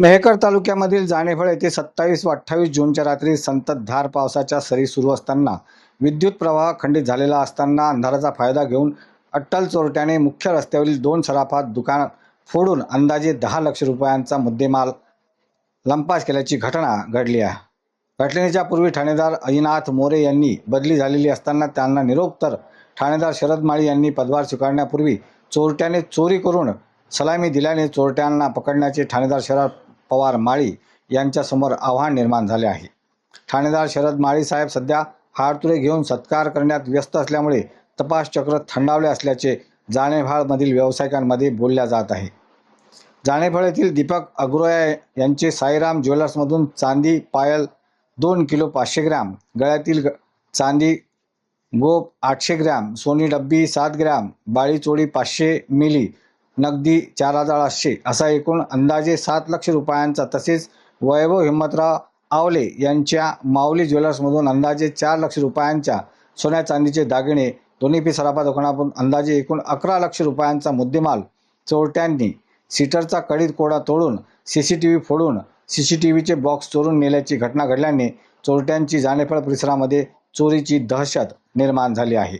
मेहकर तालुक्यामधील जाणेफळ येथे 27 व 28 जूनच्या रात्री संततधार पावसाच्या सरी सुरू असताना विद्युत प्रवाह खंडित झालेला असताना अंधाराचा फायदा घेऊन अट्टल चोरट्याने मुख्य रस्त्यावरील 2 सराफा दुकान फोडून अंदाजे 10 लाख रुपयांचा मुद्देमाल लंपास केल्याची घटना घडली आहे। घटनेच्या पूर्वी ठाणेदार अयनाथ मोरे यांनी बदली झालेली असताना त्यांना निरोप ठाणेदार शरद माळी यांनी पदभार स्वीकारण्यापूर्वी चोरट्याने चोरी करून सलामी दिल्याने चोरट्यांना पकडण्याचे ठाणेदार शरद पवार माळी यांच्यासमोर आव्हान निर्माण झाले आहे। ठाणेदार शरद माळी साहेब सध्या हारतुरे घेऊन सत्कार करण्यात व्यस्त असल्यामुळे तपास चक्र थंडावले असल्याचे जाणेफळमधील व्यावसायिकांमध्ये बोलल्या जात आहे। जाणेफळ येथील दीपक अग्रोया यांचे साईराम ज्वेलर्समधून चांदी पायल 2 किलो 500 ग्रॅम, गळ्यातील चांदी गोप 800 ग्रॅम, सोनी डब्बी 7 ग्रॅम, बाळी चोळी 500 मिली, नगदी 4800 असा एकूण अंदाजे 7 लाख रुपयांचा तसेच वैभव हिम्मतराव आवले यांच्या माऊली ज्वेलर्समधून अंदाजे 4 लाख रुपयांच्या सोन्या चांदीचे दागिने दोन्ही सराफा दुकानातून अंदाजे एकूण 11 लाख रुपयांचा मुद्देमाल चोरट्यांनी सीटरचा कडीत कोडा तोडून CCTV फोडून CCTVचे बॉक्स चोरून नेल्याची घटना घडल्याने चोरट्यांची जाणेफळ परिसरामध्ये चोरीची दहशत निर्माण झाली आहे।